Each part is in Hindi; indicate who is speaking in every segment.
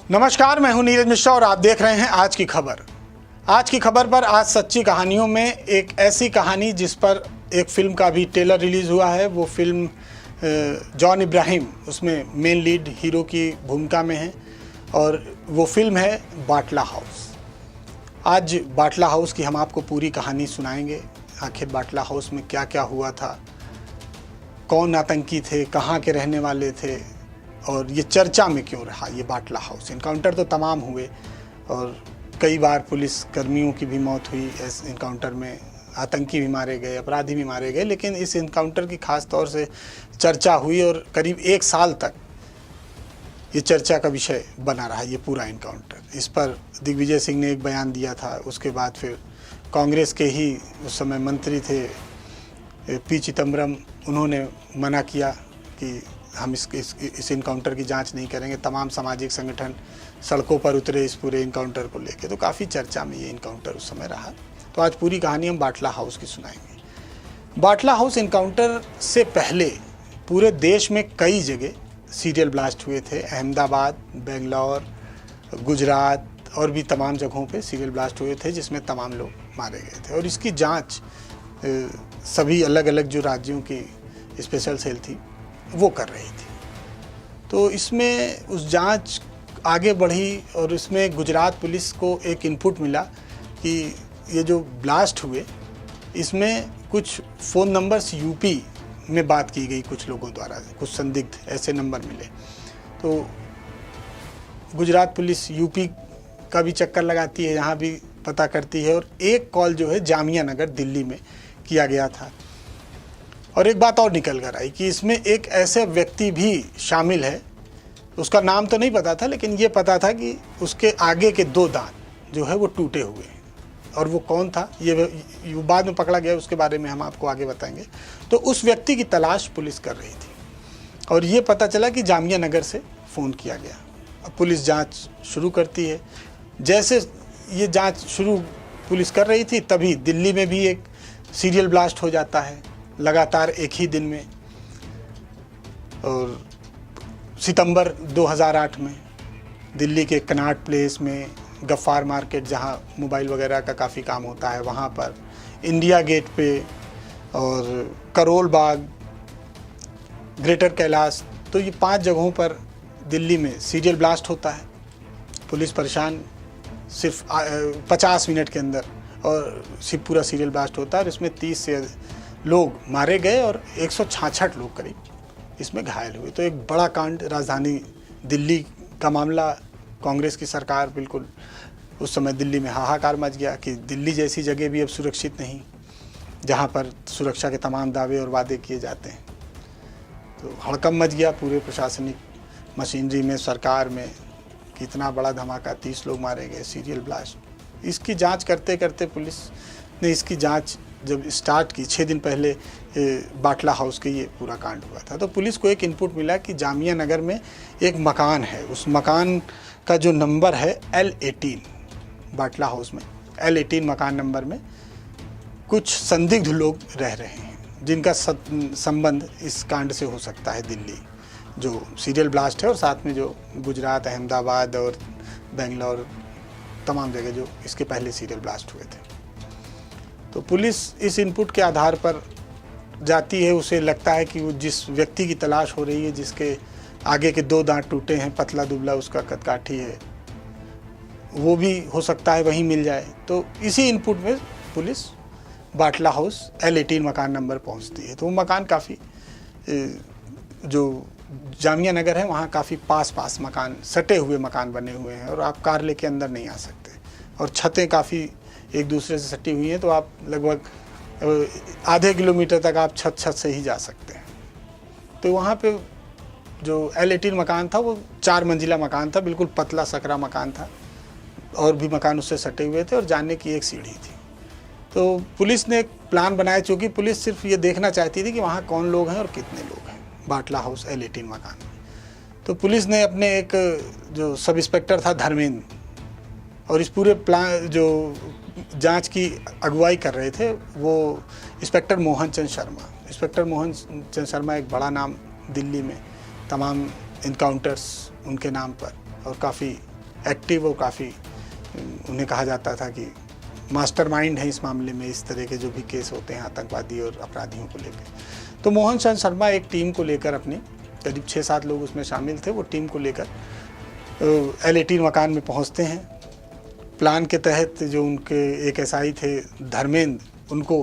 Speaker 1: नमस्कार, मैं हूं नीरज मिश्रा और आप देख रहे हैं आज की खबर। आज की खबर पर आज सच्ची कहानियों में एक ऐसी कहानी जिस पर एक फिल्म का भी ट्रेलर रिलीज़ हुआ है। वो फिल्म जॉन इब्राहिम उसमें मेन लीड हीरो की भूमिका में है और वो फिल्म है बाटला हाउस। आज बाटला हाउस की हम आपको पूरी कहानी सुनाएंगे। आखिर बाटला हाउस में क्या क्या हुआ था, कौन आतंकी थे, कहाँ के रहने वाले थे और ये चर्चा में क्यों रहा ये बाटला हाउस। इनकाउंटर तो तमाम हुए और कई बार पुलिस कर्मियों की भी मौत हुई इस इनकाउंटर में, आतंकी भी मारे गए, अपराधी भी मारे गए, लेकिन इस इनकाउंटर की ख़ास तौर से चर्चा हुई और करीब 1 साल तक ये चर्चा का विषय बना रहा ये पूरा इनकाउंटर। इस पर दिग्विजय सिंह ने एक बयान दिया था, उसके बाद फिर कांग्रेस के ही उस समय मंत्री थे पी चिदम्बरम, उन्होंने मना किया कि हम इस इनकाउंटर की जांच नहीं करेंगे। तमाम सामाजिक संगठन सड़कों पर उतरे इस पूरे इनकाउंटर को लेकर, तो काफ़ी चर्चा में ये इनकाउंटर उस समय रहा। तो आज पूरी कहानी हम बाटला हाउस की सुनाएंगे। बाटला हाउस इनकाउंटर से पहले पूरे देश में कई जगह सीरियल ब्लास्ट हुए थे। अहमदाबाद, बेंगलोर, गुजरात और भी तमाम जगहों पे सीरियल ब्लास्ट हुए थे जिसमें तमाम लोग मारे गए थे और इसकी जांच सभी अलग अलग जो राज्यों की स्पेशल सेल थी वो कर रही थी। तो इसमें उस जांच आगे बढ़ी और इसमें गुजरात पुलिस को एक इनपुट मिला कि ये जो ब्लास्ट हुए इसमें कुछ फ़ोन नंबर्स यूपी में बात की गई कुछ लोगों द्वारा, कुछ संदिग्ध ऐसे नंबर मिले। तो गुजरात पुलिस यूपी का भी चक्कर लगाती है, यहाँ भी पता करती है और एक कॉल जो है जामिया नगर दिल्ली में किया गया था। और एक बात और निकल कर आई कि इसमें एक ऐसे व्यक्ति भी शामिल है, उसका नाम तो नहीं पता था लेकिन ये पता था कि उसके आगे के 2 दांत जो है वो टूटे हुए हैं। और वो कौन था ये बाद में पकड़ा गया, उसके बारे में हम आपको आगे बताएंगे। तो उस व्यक्ति की तलाश पुलिस कर रही थी और ये पता चला कि जामिया नगर से फ़ोन किया गया। अब पुलिस जांच शुरू करती है। जैसे ये जांच शुरू पुलिस कर रही थी तभी दिल्ली में भी एक सीरियल ब्लास्ट हो जाता है लगातार एक ही दिन में। और सितंबर 2008 में दिल्ली के कनॉट प्लेस में, गफ्फार मार्केट जहाँ मोबाइल वगैरह का काफ़ी काम होता है वहाँ पर, इंडिया गेट पे और करोल बाग, ग्रेटर कैलाश, तो ये 5 जगहों पर दिल्ली में सीरियल ब्लास्ट होता है। पुलिस परेशान, सिर्फ 50 मिनट के अंदर और सिर्फ पूरा सीरियल ब्लास्ट होता है और इसमें 30 से लोग मारे गए और 166 लोग करीब इसमें घायल हुए। तो एक बड़ा कांड, राजधानी दिल्ली का मामला, कांग्रेस की सरकार बिल्कुल उस समय दिल्ली में हाहाकार मच गया कि दिल्ली जैसी जगह भी अब सुरक्षित नहीं जहां पर सुरक्षा के तमाम दावे और वादे किए जाते हैं। तो हड़कंप मच गया पूरे प्रशासनिक मशीनरी में, सरकार में। कितना बड़ा धमाका, 30 लोग मारे गए, सीरियल ब्लास्ट। इसकी जांच करते करते पुलिस ने इसकी जांच जब स्टार्ट की 6 दिन पहले बाटला हाउस के ये पूरा कांड हुआ था, तो पुलिस को एक इनपुट मिला कि जामिया नगर में एक मकान है, उस मकान का जो नंबर है L18, बाटला हाउस में L18 मकान नंबर में कुछ संदिग्ध लोग रह रहे हैं जिनका संबंध इस कांड से हो सकता है। दिल्ली जो सीरियल ब्लास्ट है और साथ में जो गुजरात, अहमदाबाद और बेंगलोर, तमाम जगह जो इसके पहले सीरियल ब्लास्ट हुए थे। तो पुलिस इस इनपुट के आधार पर जाती है। उसे लगता है कि वो जिस व्यक्ति की तलाश हो रही है, जिसके आगे के 2 दांत टूटे हैं, पतला दुबला उसका कदकाठी है, वो भी हो सकता है वहीं मिल जाए। तो इसी इनपुट में पुलिस बाटला हाउस L18 मकान नंबर पहुंचती है। तो वो मकान काफ़ी, जो जामिया नगर है वहाँ काफ़ी पास मकान, सटे हुए मकान बने हुए हैं और आप कार लेके अंदर नहीं आ सकते और छतें काफ़ी एक दूसरे से सटी हुई हैं, तो आप लगभग आधे किलोमीटर तक आप छत से ही जा सकते हैं। तो वहाँ पे जो L18 मकान था वो 4 मंजिला मकान था, बिल्कुल पतला सकरा मकान था और भी मकान उससे सटे हुए थे और जाने की एक सीढ़ी थी। तो पुलिस ने एक प्लान बनाया, चूँकि पुलिस सिर्फ ये देखना चाहती थी कि वहाँ कौन लोग हैं और कितने लोग हैं बाटला हाउस L18 मकान में। तो पुलिस ने अपने एक जो सब इंस्पेक्टर था धर्मेंद्र, और इस पूरे प्लान जो जांच की अगुवाई कर रहे थे वो इंस्पेक्टर मोहन चंद शर्मा। इंस्पेक्टर मोहन चंद शर्मा एक बड़ा नाम दिल्ली में, तमाम इनकाउंटर्स उनके नाम पर और काफ़ी एक्टिव और काफ़ी उन्हें कहा जाता था कि मास्टरमाइंड है इस मामले में, इस तरह के जो भी केस होते हैं आतंकवादी और अपराधियों को लेकर। तो मोहन चंद शर्मा एक टीम को लेकर, अपनी करीब 6-7 लोग उसमें शामिल थे, वो टीम को लेकर L18 मकान में पहुंचते हैं। प्लान के तहत जो उनके एक SI थे धर्मेंद्र, उनको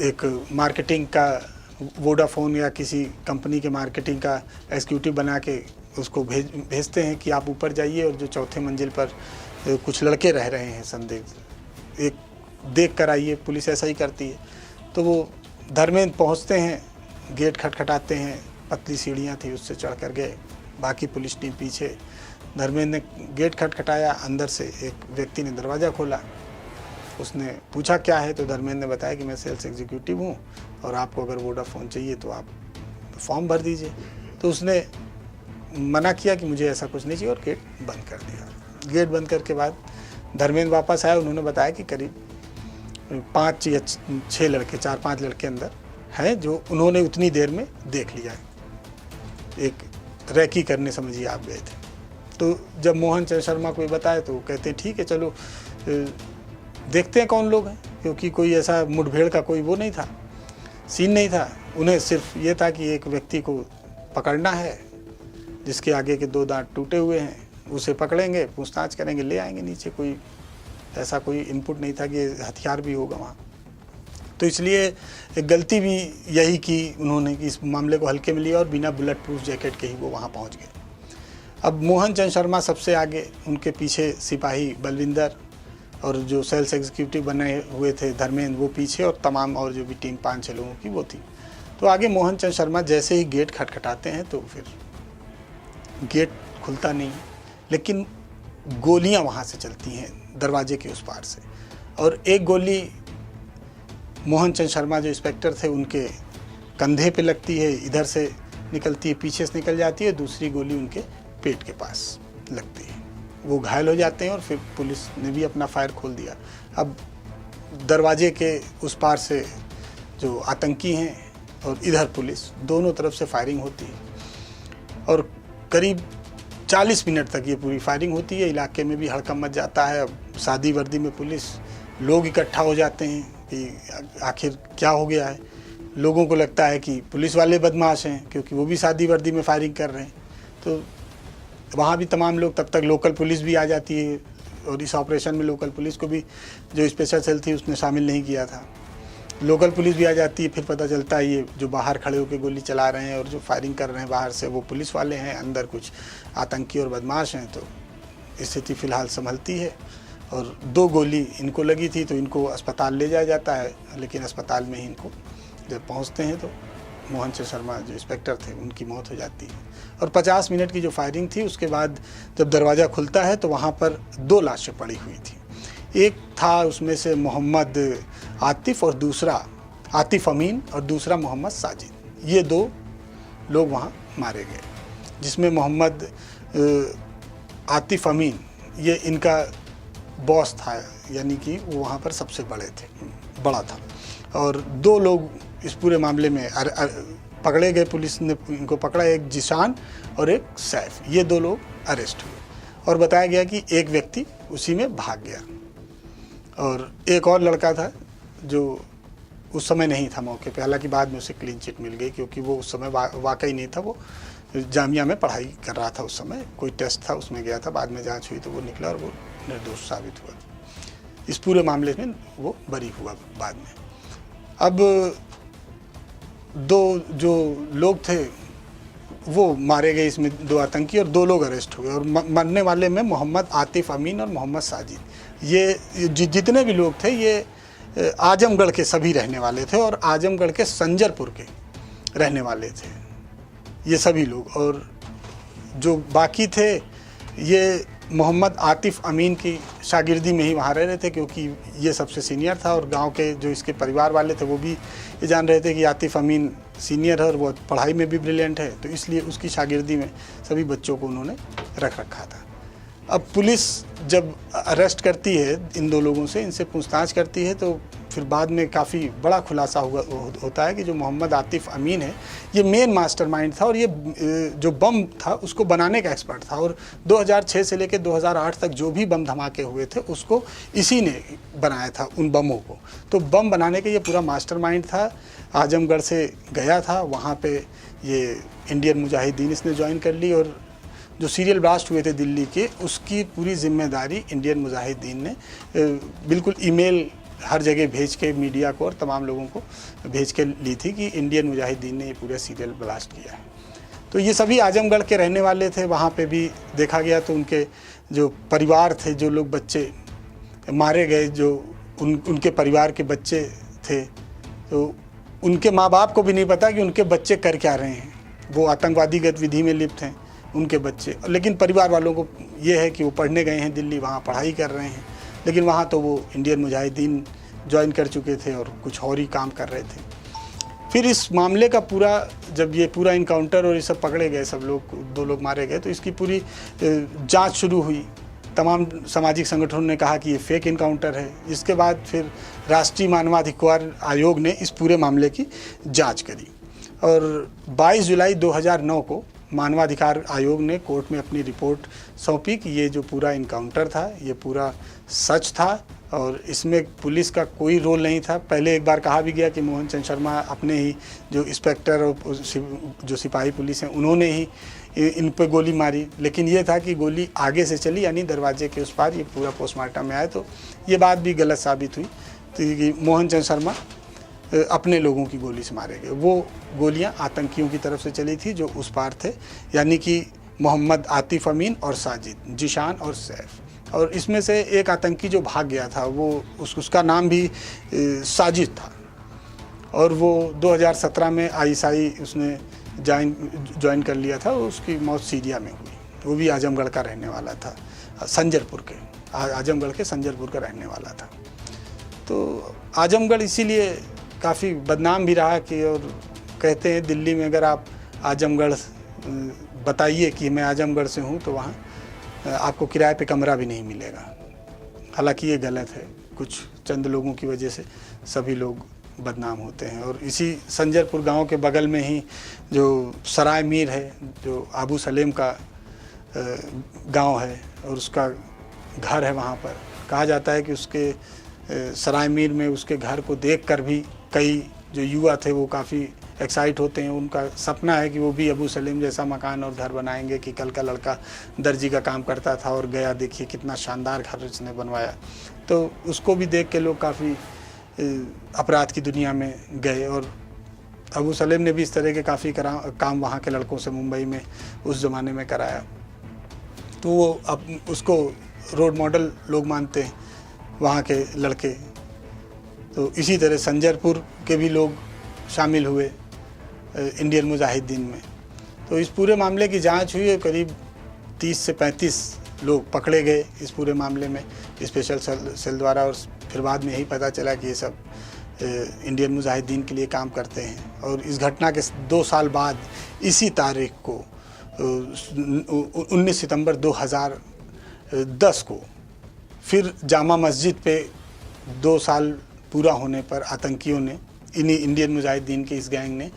Speaker 1: एक मार्केटिंग का, वोडाफोन या किसी कंपनी के मार्केटिंग का एग्जीक्यूटिव बना के उसको भेजते हैं कि आप ऊपर जाइए और जो 4थे मंजिल पर कुछ लड़के रह रहे हैं संदिग्ध, एक देख कर आइए। पुलिस ऐसा ही करती है। तो वो धर्मेंद्र पहुंचते हैं, गेट खटखटाते हैं, पतली सीढ़ियां थी उससे चढ़कर गए, बाकी पुलिस टीम पीछे। धर्मेंद्र ने गेट खटखटाया, अंदर से एक व्यक्ति ने दरवाज़ा खोला। उसने पूछा क्या है, तो धर्मेंद्र ने बताया कि मैं सेल्स एग्जीक्यूटिव हूँ और आपको अगर वोडाफोन चाहिए तो आप फॉर्म भर दीजिए। तो उसने मना किया कि मुझे ऐसा कुछ नहीं चाहिए और गेट बंद कर दिया। गेट बंद करके बाद धर्मेंद्र वापस आया। उन्होंने बताया कि करीब 5 या 6 लड़के, 4-5 लड़के अंदर हैं जो उन्होंने उतनी देर में देख लिया। एक रैकी करने समझिए आप गए थे। तो जब मोहन चंद शर्मा को ये बताया तो वो कहते हैं ठीक है चलो देखते हैं कौन लोग हैं, क्योंकि कोई ऐसा मुठभेड़ का कोई वो नहीं था, सीन नहीं था। उन्हें सिर्फ ये था कि एक व्यक्ति को पकड़ना है जिसके आगे के 2 दांत टूटे हुए हैं, उसे पकड़ेंगे, पूछताछ करेंगे, ले आएंगे नीचे। कोई ऐसा कोई इनपुट नहीं था कि हथियार भी होगा वहाँ। तो इसलिए एक गलती भी यही की उन्होंने कि इस मामले को हल्के में लिया और बिना बुलेट प्रूफ जैकेट के ही वो वहाँ पहुँच गए। अब मोहन चंद शर्मा सबसे आगे, उनके पीछे सिपाही बलविंदर और जो सेल्स एग्जीक्यूटिव बने हुए थे धर्मेंद्र, वो पीछे, और तमाम और जो भी टीम 5-6 लोगों की वो थी। तो आगे मोहन चंद शर्मा जैसे ही गेट खटखटाते हैं तो फिर गेट खुलता नहीं, लेकिन गोलियां वहाँ से चलती हैं दरवाजे के उस पार से। और एक गोली मोहन चंद शर्मा जो इंस्पेक्टर थे उनके कंधे पे लगती है, इधर से निकलती है, पीछे से निकल जाती है। दूसरी गोली उनके पेट के पास लगती है, वो घायल हो जाते हैं। और फिर पुलिस ने भी अपना फायर खोल दिया। अब दरवाजे के उस पार से जो आतंकी हैं और इधर पुलिस, दोनों तरफ से फायरिंग होती है और करीब 40 मिनट तक ये पूरी फायरिंग होती है। इलाके में भी हड़कंप मच जाता है। अब सादी वर्दी में पुलिस, लोग इकट्ठा हो जाते हैं कि आखिर क्या हो गया है। लोगों को लगता है कि पुलिस वाले बदमाश हैं क्योंकि वो भी सादी वर्दी में फायरिंग कर रहे हैं। तो वहाँ भी तमाम लोग, तब तक लोकल पुलिस भी आ जाती है और इस ऑपरेशन में लोकल पुलिस को भी जो स्पेशल सेल थी उसने शामिल नहीं किया था। लोकल पुलिस भी आ जाती है। फिर पता चलता है ये जो बाहर खड़े होकर गोली चला रहे हैं और जो फायरिंग कर रहे हैं बाहर से, वो पुलिस वाले हैं, अंदर कुछ आतंकी और बदमाश हैं। तो स्थिति फ़िलहाल संभलती है और 2 गोली इनको लगी थी तो इनको अस्पताल ले जाया जाता है, लेकिन अस्पताल में ही इनको जब पहुँचते हैं तो मोहन चंद शर्मा जो इंस्पेक्टर थे उनकी मौत हो जाती है। और 50 मिनट की जो फायरिंग थी उसके बाद जब दरवाज़ा खुलता है तो वहाँ पर 2 लाशें पड़ी हुई थी। एक था उसमें से मोहम्मद आतिफ और दूसरा आतिफ अमीन और दूसरा मोहम्मद साजिद। ये 2 लोग वहाँ मारे गए, जिसमें मोहम्मद आतिफ अमीन ये इनका बॉस था, यानी कि वो वहाँ पर सबसे बड़ा था। और 2 लोग इस पूरे मामले में पकड़े गए। पुलिस ने इनको पकड़ा, एक जिशान और एक सैफ। ये 2 लोग अरेस्ट हुए और बताया गया कि एक व्यक्ति उसी में भाग गया। और एक और लड़का था जो उस समय नहीं था मौके पे, हालांकि बाद में उसे क्लीन चिट मिल गई क्योंकि वो उस समय वाकई नहीं था। वो जामिया में पढ़ाई कर रहा था उस समय, कोई टेस्ट था उसमें गया था, बाद में जांच हुई तो वो निकला और वो निर्दोष साबित हुआ। इस पूरे मामले में वो बरी हुआ बाद में। अब 2 जो लोग थे वो मारे गए, इसमें 2 आतंकी और 2 लोग अरेस्ट हुए। और मरने वाले में मोहम्मद आतिफ अमीन और मोहम्मद साजिद, ये जितने भी लोग थे ये आजमगढ़ के सभी रहने वाले थे और आजमगढ़ के संजरपुर के रहने वाले थे ये सभी लोग। और जो बाकी थे ये मोहम्मद आतिफ अमीन की शागिर्दी में ही वहाँ रह रहे थे क्योंकि ये सबसे सीनियर था और गांव के जो इसके परिवार वाले थे वो भी ये जान रहे थे कि आतिफ अमीन सीनियर है और वो पढ़ाई में भी ब्रिलियंट है, तो इसलिए उसकी शागिर्दी में सभी बच्चों को उन्होंने रख रखा था। अब पुलिस जब अरेस्ट करती है इन दो लोगों से, इनसे पूछताछ करती है, तो फिर बाद में काफ़ी बड़ा खुलासा होता है कि जो मोहम्मद आतिफ अमीन है ये मेन मास्टरमाइंड था और ये जो बम था उसको बनाने का एक्सपर्ट था। और 2006 से लेकर 2008 तक जो भी बम धमाके हुए थे उसको इसी ने बनाया था, उन बमों को। तो बम बनाने का ये पूरा मास्टरमाइंड था। आजमगढ़ से गया था, वहाँ पे ये इंडियन मुजाहिदीन इसने ज्वाइन कर ली और जो सीरियल ब्लास्ट हुए थे दिल्ली के, उसकी पूरी जिम्मेदारी इंडियन मुजाहिदीन ने बिल्कुल ईमेल हर जगह भेज के मीडिया को और तमाम लोगों को भेज के ली थी कि इंडियन मुजाहिदीन ने ये पूरा सीरियल ब्लास्ट किया है। तो ये सभी आजमगढ़ के रहने वाले थे। वहाँ पे भी देखा गया तो उनके जो परिवार थे, जो लोग बच्चे मारे गए, जो उनके परिवार के बच्चे थे, तो उनके माँ बाप को भी नहीं पता कि उनके बच्चे कर क्या रहे हैं। वो आतंकवादी गतिविधि में लिप्त हैं उनके बच्चे, लेकिन परिवार वालों को ये है कि वो पढ़ने गए हैं दिल्ली, वहाँ पढ़ाई कर रहे हैं, लेकिन वहाँ तो वो इंडियन मुजाहिदीन ज्वाइन कर चुके थे और कुछ और ही काम कर रहे थे। फिर इस मामले का पूरा, जब ये पूरा इनकाउंटर और ये सब पकड़े गए, सब लोग, 2 लोग मारे गए, तो इसकी पूरी जांच शुरू हुई। तमाम सामाजिक संगठनों ने कहा कि ये फेक इनकाउंटर है। इसके बाद फिर राष्ट्रीय मानवाधिकार आयोग ने इस पूरे मामले की जाँच करी और 22 जुलाई 2009 को मानवाधिकार आयोग ने कोर्ट में अपनी रिपोर्ट सौंपी कि ये जो पूरा इनकाउंटर था ये पूरा सच था और इसमें पुलिस का कोई रोल नहीं था। पहले एक बार कहा भी गया कि मोहन चंद शर्मा अपने ही जो इंस्पेक्टर और जो सिपाही पुलिस हैं उन्होंने ही इन पे गोली मारी, लेकिन ये था कि गोली आगे से चली, यानी दरवाजे के उस पार। ये पूरा पोस्टमार्टम में आया तो ये बात भी गलत साबित हुई कि मोहन चंद शर्मा अपने लोगों की गोली से मारे गए। वो गोलियां आतंकियों की तरफ से चली थी जो उस पार थे, यानी कि मोहम्मद आतिफ अमीन और साजिद, जीशान और सैफ। और इसमें से एक आतंकी जो भाग गया था वो उसका नाम भी साजिद था और वो 2017 में आईएसआई उसने ज्वाइन कर लिया था। उसकी मौत सीरिया में हुई। वो भी आजमगढ़ का रहने वाला था, संजरपुर के, आजमगढ़ के संजरपुर का रहने वाला था। तो आजमगढ़ इसीलिए काफ़ी बदनाम भी रहा कि, और कहते हैं दिल्ली में अगर आप आजमगढ़ बताइए कि मैं आजमगढ़ से हूँ तो वहाँ आपको किराए पे कमरा भी नहीं मिलेगा। हालांकि ये गलत है, कुछ चंद लोगों की वजह से सभी लोग बदनाम होते हैं। और इसी संजरपुर गांव के बगल में ही जो सराय मीर है, जो अबू सलेम का गांव है और उसका घर है, वहाँ पर कहा जाता है कि उसके सराय मीर में उसके घर को देखकर भी कई जो युवा थे वो काफ़ी एक्साइट होते हैं। उनका सपना है कि वो भी अबू सलीम जैसा मकान और घर बनाएंगे कि कल का लड़का दर्जी का काम करता था और गया, देखिए कितना शानदार घर उसने बनवाया। तो उसको भी देख के लोग काफ़ी अपराध की दुनिया में गए और अबू सलीम ने भी इस तरह के काफ़ी काम वहाँ के लड़कों से मुंबई में उस ज़माने में कराया। तो वो अब उसको रोल मॉडल लोग मानते हैं वहाँ के लड़के। तो इसी तरह संजरपुर के भी लोग शामिल हुए इंडियन मुजाहिदीन में। तो इस पूरे मामले की जांच हुई और करीब 30 से 35 लोग पकड़े गए इस पूरे मामले में स्पेशल सेल द्वारा। और फिर बाद में यही पता चला कि ये सब इंडियन मुजाहिदीन के लिए काम करते हैं। और इस घटना के 2 साल बाद इसी तारीख को 19 सितंबर 2010 को फिर जामा मस्जिद पे 2 साल पूरा होने पर आतंकियों ने, इन्हीं इंडियन मुजाहिदीन के इस गैंग ने,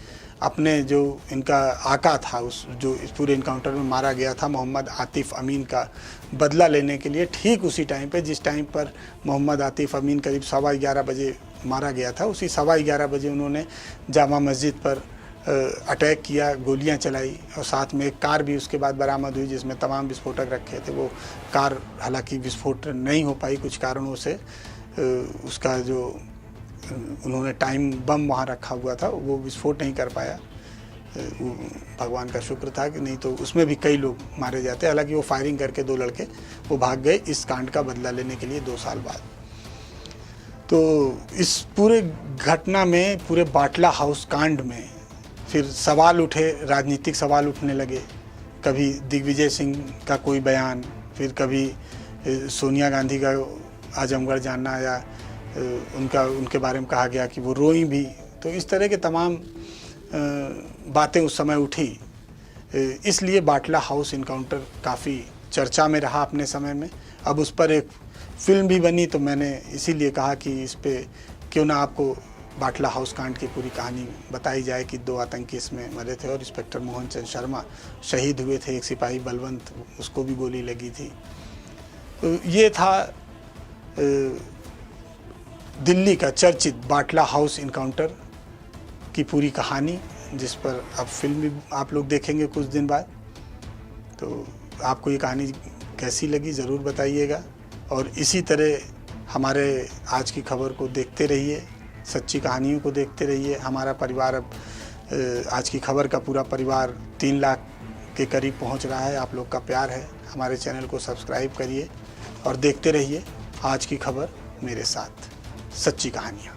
Speaker 1: अपने जो इनका आका था, उस जो इस पूरे इनकाउंटर में मारा गया था मोहम्मद आतिफ अमीन का बदला लेने के लिए, ठीक उसी टाइम पे जिस टाइम पर मोहम्मद आतिफ अमीन करीब 11:15 बजे मारा गया था, उसी 11:15 बजे उन्होंने जामा मस्जिद पर अटैक किया, गोलियां चलाई और साथ में एक कार भी उसके बाद बरामद हुई जिसमें तमाम विस्फोटक रखे थे। वो कार हालांकि विस्फोट नहीं हो पाई कुछ कारणों से। उसका जो उन्होंने टाइम बम वहाँ रखा हुआ था वो विस्फोट नहीं कर पाया। भगवान का शुक्र था कि नहीं तो उसमें भी कई लोग मारे जाते। हालांकि वो फायरिंग करके 2 लड़के वो भाग गए इस कांड का बदला लेने के लिए 2 साल बाद। तो इस पूरे घटना में, पूरे बाटला हाउस कांड में फिर सवाल उठे, राजनीतिक सवाल उठने लगे। कभी दिग्विजय सिंह का कोई बयान, फिर कभी सोनिया गांधी का आजमगढ़ जाना, या उनके बारे में कहा गया कि वो रोई भी। तो इस तरह के तमाम बातें उस समय उठी। इसलिए बाटला हाउस इनकाउंटर काफ़ी चर्चा में रहा अपने समय में। अब उस पर एक फ़िल्म भी बनी, तो मैंने इसीलिए कहा कि इस पे क्यों ना आपको बाटला हाउस कांड की पूरी कहानी बताई जाए कि 2 आतंकी इसमें मरे थे और इंस्पेक्टर मोहन चंद शर्मा शहीद हुए थे, एक सिपाही बलवंत उसको भी गोली लगी थी। तो ये था दिल्ली का चर्चित बाटला हाउस इनकाउंटर की पूरी कहानी, जिस पर अब फिल्म भी आप लोग देखेंगे कुछ दिन बाद। तो आपको ये कहानी कैसी लगी ज़रूर बताइएगा, और इसी तरह हमारे आज की खबर को देखते रहिए, सच्ची कहानियों को देखते रहिए। हमारा परिवार अब आज की खबर का पूरा परिवार 3 लाख के करीब पहुंच रहा है। आप लोग का प्यार है। हमारे चैनल को सब्सक्राइब करिए और देखते रहिए आज की खबर मेरे साथ, सच्ची कहानियाँ।